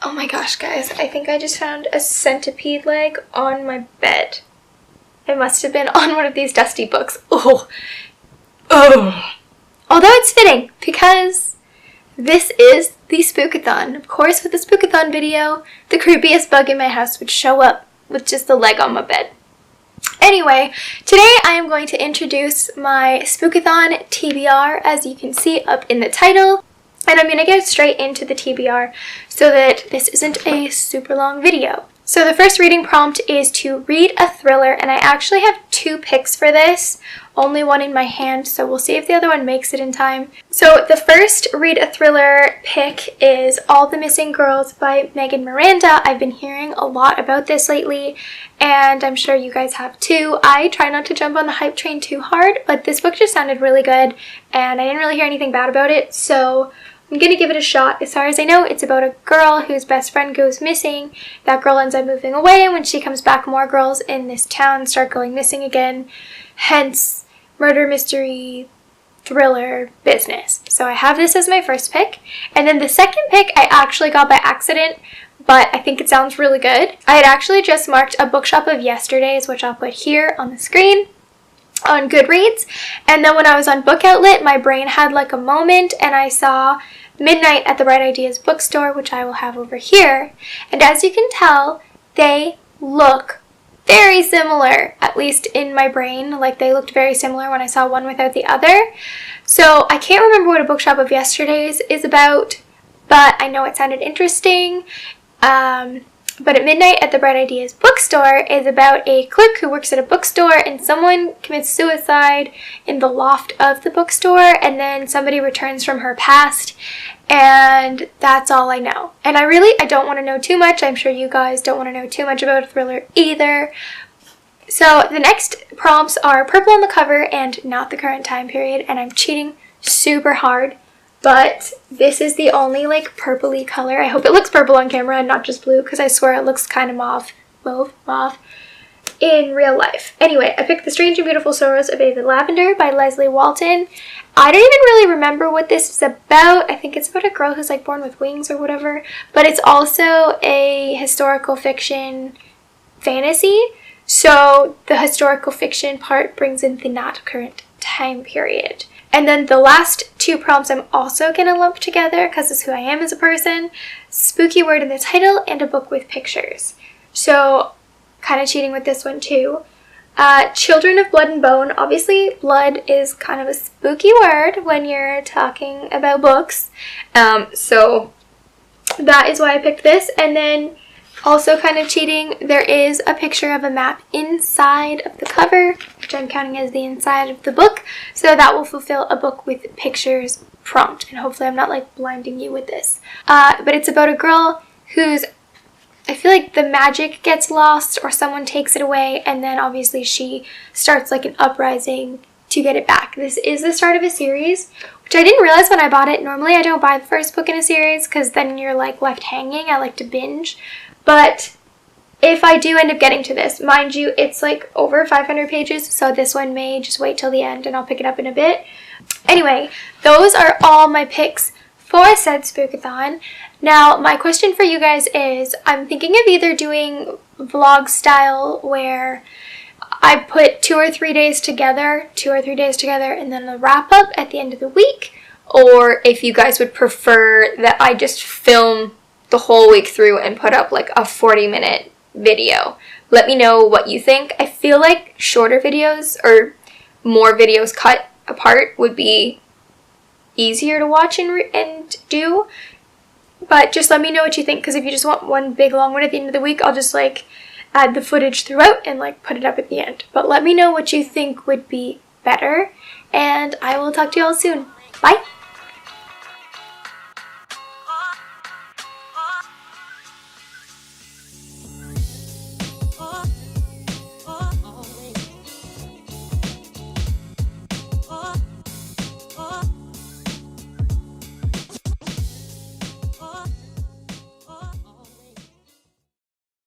Oh my gosh, guys, I think I just found a centipede leg on my bed. It must have been on one of these dusty books. Oh. Oh. Although it's fitting, because this is the Spookathon. Of course, with the Spookathon video, the creepiest bug in my house would show up with just the leg on my bed. Anyway, today I am going to introduce my Spookathon TBR, as you can see up in the title. And I'm going to get straight into the TBR so that this isn't a super long video. So the first reading prompt is to read a thriller, and I actually have two picks for this, only one in my hand, so we'll see if the other one makes it in time. So the first read a thriller pick is All the Missing Girls by Megan Miranda. I've been hearing a lot about this lately, and I'm sure you guys have too. I try not to jump on the hype train too hard, but this book just sounded really good, and I didn't really hear anything bad about it, so I'm gonna give it a shot. As far as I know, it's about a girl whose best friend goes missing. That girl ends up moving away, and when she comes back, more girls in this town start going missing again. Hence, murder, mystery, thriller business. So I have this as my first pick. And then the second pick I actually got by accident, but I think it sounds really good. I had actually just marked a bookshop of yesterday's, which I'll put here on the screen, on Goodreads, and then when I was on Book Outlet, my brain had like a moment and I saw Midnight at the Bright Ideas bookstore, which I will have over here, and as you can tell, they look very similar, at least in my brain. Like, they looked very similar when I saw one without the other. So I can't remember what a bookshop of yesterday's is about, but I know it sounded interesting. But at Midnight at the Bright Ideas bookstore is about a clerk who works at a bookstore, and someone commits suicide in the loft of the bookstore, and then somebody returns from her past, and that's all I know. And I don't want to know too much. I'm sure you guys don't want to know too much about a thriller either. So the next prompts are purple on the cover and not the current time period, and I'm cheating super hard. But this is the only like purpley color. I hope it looks purple on camera and not just blue, because I swear it looks kind of mauve in real life. Anyway, I picked The Strange and Beautiful Sorrows of Lavender by Leslie Walton. I don't even really remember what this is about. I think it's about a girl who's like born with wings or whatever, but it's also a historical fiction fantasy. So the historical fiction part brings in the not current time period. And then the last two prompts I'm also going to lump together because it's who I am as a person. Spooky word in the title and a book with pictures. So kind of cheating with this one too. Children of Blood and Bone. Obviously, blood is kind of a spooky word when you're talking about books. So that is why I picked this. And then also kind of cheating, there is a picture of a map inside of the cover, which I'm counting as the inside of the book. So that will fulfill a book with pictures prompt. And hopefully I'm not like blinding you with this. But it's about a girl who's, I feel like the magic gets lost or someone takes it away, and then obviously she starts like an uprising to get it back. This is the start of a series, which I didn't realize when I bought it. Normally I don't buy the first book in a series because then you're like left hanging. I like to binge. But if I do end up getting to this, mind you, it's like over 500 pages, so this one may just wait till the end and I'll pick it up in a bit. Anyway, those are all my picks for said Spookathon. Now, my question for you guys is, I'm thinking of either doing vlog style where I put 2 or 3 days together, and then a wrap up at the end of the week, or if you guys would prefer that I just film the whole week through and put up like a 40-minute video. Let me know what you think. I feel like shorter videos or more videos cut apart would be easier to watch and do, but just let me know what you think, because if you just want one big long one at the end of the week, I'll just like add the footage throughout and like put it up at the end. But let me know what you think would be better, and I will talk to you all soon. Bye!